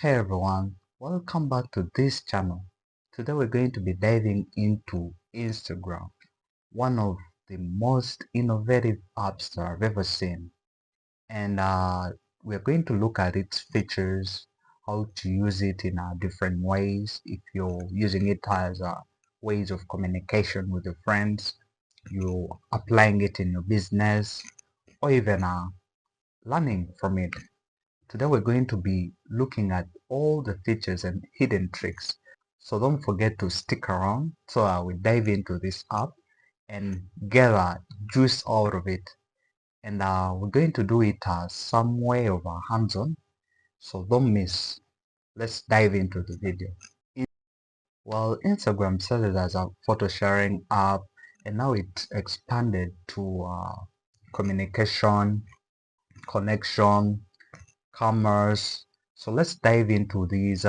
Hey everyone, welcome back to this channel. Today we're going to be diving into Instagram, one of the most innovative apps that I've ever seen. And we're going to look at its features, how to use it in different ways. If you're using it as ways of communication with your friends, you're applying it in your business, or even learning from it. Today we're going to be looking at all the features and hidden tricks. So don't forget to stick around so we dive into this app and get a juice out of it. And we're going to do it some way of hands-on. So don't miss. Let's dive into the video. Well, Instagram started as a photo sharing app and now it expanded to communication, connection, commerce. So let's dive into these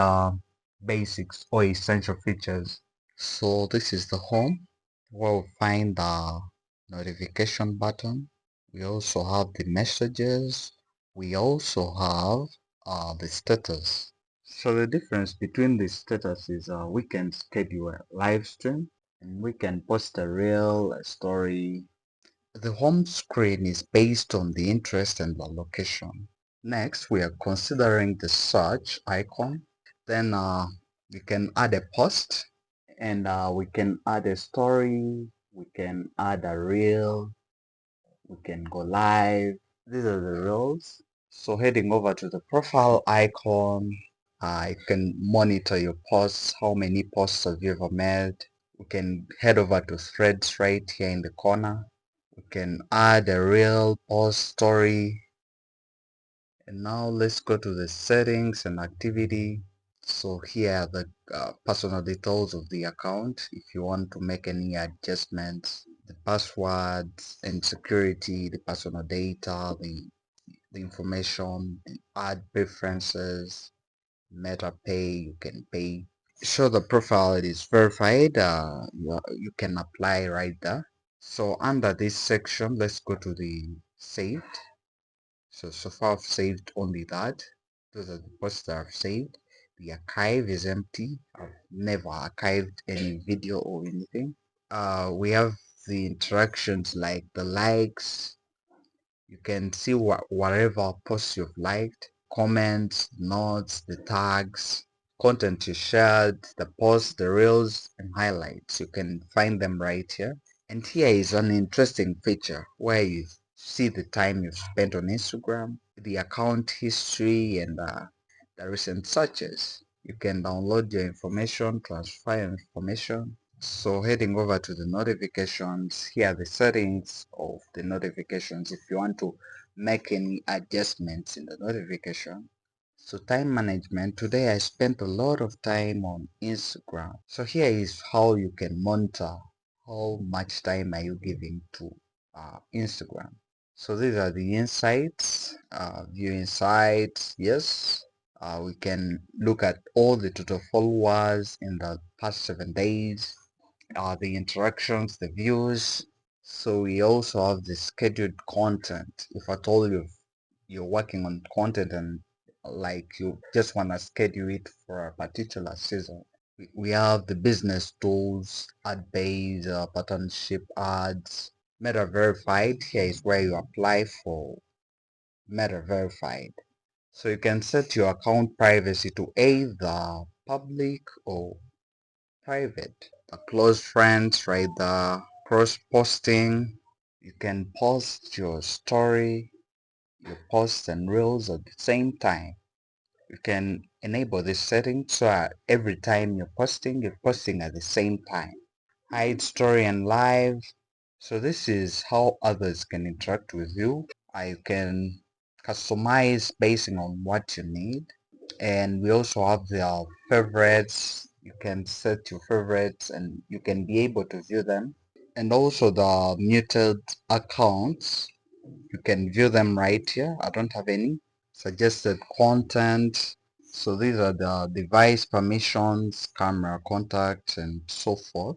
basics or essential features. So this is the home where we find the notification button. We also have the messages. We also have the status. So the difference between the status is we can schedule a live stream and we can post a reel, a story. The home screen is based on the interest and the location. Next, we are considering the search icon. Then we can add a post and we can add a story. We can add a reel. We can go live. These are the roles. So heading over to the profile icon, you can monitor your posts, how many posts have you ever made. We can head over to threads right here in the corner. We can add a reel post story. And now let's go to the settings and activity. So here are the personal details of the account. If you want to make any adjustments, the passwords and security, the personal data, the information, add preferences, meta pay, you can pay. Show the profile it is verified, you can apply right there. So under this section, let's go to the saved. So far I've saved only that. Those are the posts that I've saved. The archive is empty. I've never archived any video or anything. We have the interactions like the likes. You can see whatever posts you've liked, comments, notes, the tags, content you shared, the posts, the reels, and highlights. You can find them right here. And here is an interesting feature where you see the time you've spent on Instagram, the account history, and the recent searches. You can download your information, transfer your information. So heading over to the notifications, here are the settings of the notifications if you want to make any adjustments in the notification. So time management, today I spent a lot of time on Instagram. So here is how you can monitor how much time are you giving to Instagram. So these are the insights, view insights, yes. We can look at all the total followers in the past 7 days, the interactions, the views. So we also have the scheduled content. If at all you're working on content and like you just want to schedule it for a particular season. We have the business tools, ad base, partnership ads, meta verified. Here is where you apply for meta verified. So you can set your account privacy to either public or private. The close friends, right? The cross posting. You can post your story, your posts and reels at the same time. You can enable this setting so every time you're posting at the same time. Hide story and live. So this is how others can interact with you. You can customize basing on what you need. And we also have the favorites. You can set your favorites and you can be able to view them. And also the muted accounts. You can view them right here. I don't have any. Suggested content. So these are the device permissions, camera contacts, and so forth.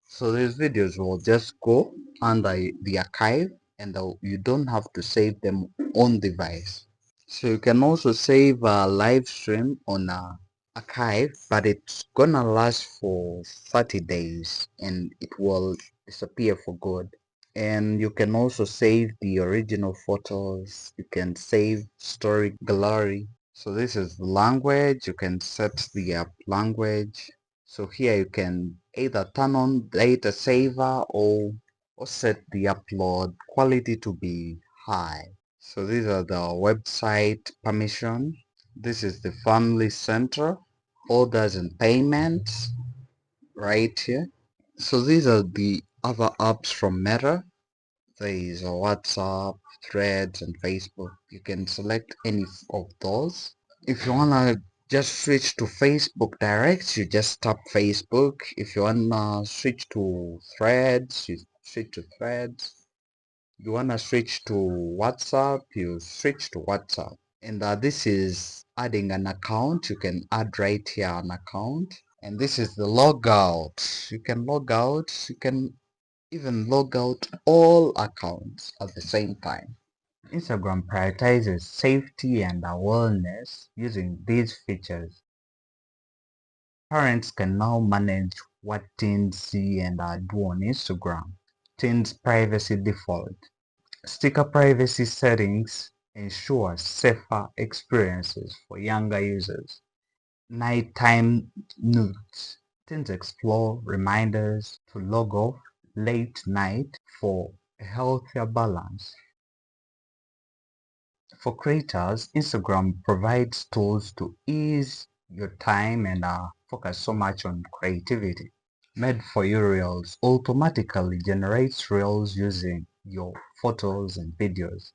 So these videos will just go under the archive and you don't have to save them on device. So you can also save a live stream on a archive, but it's gonna last for 30 days and it will disappear for good. And you can also save the original photos. You can save story gallery. So this is the language. You can set the language. So here you can either turn on data saver or set the upload quality to be high. So these are the website permission. This is the family center, orders and payments right here. So these are the other apps from Meta. There is a WhatsApp, Threads, and Facebook. You can select any of those. If you wanna just switch to Facebook direct, you just tap Facebook. If you wanna switch to Threads, you switch to Threads. You wanna switch to WhatsApp, you switch to WhatsApp. And this is adding an account. You can add right here an account. And this is the logout. You can log out. You can even log out all accounts at the same time. Instagram prioritizes safety and awareness using these features. Parents can now manage what teens see and do on Instagram. Teens privacy default. Sticker privacy settings ensure safer experiences for younger users. Nighttime nudes. Teens explore reminders to log off late night for a healthier balance. For creators, Instagram provides tools to ease your time and focus so much on creativity. Made for you Reels automatically generates Reels using your photos and videos.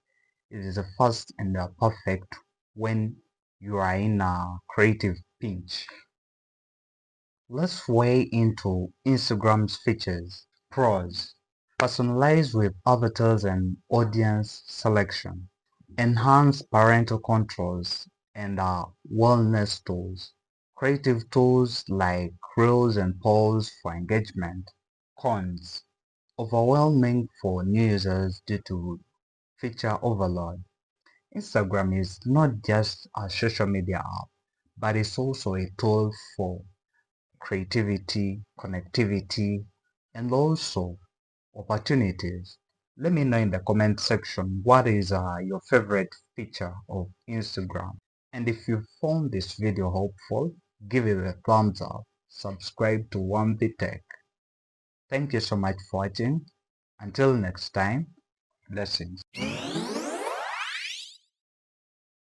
It is a fast and perfect when you are in a creative pinch. Let's weigh into Instagram's features. Pros. Personalize with avatars and audience selection. Enhance parental controls and wellness tools. Creative tools like reels and polls for engagement. Cons. Overwhelming for new users due to feature overload. Instagram is not just a social media app, but it's also a tool for creativity, connectivity, and also opportunities. Let me know in the comment section what is your favorite feature of Instagram. And if you found this video helpful, give it a thumbs up. Subscribe to 1B Tech. Thank you so much for watching. Until next time, blessings.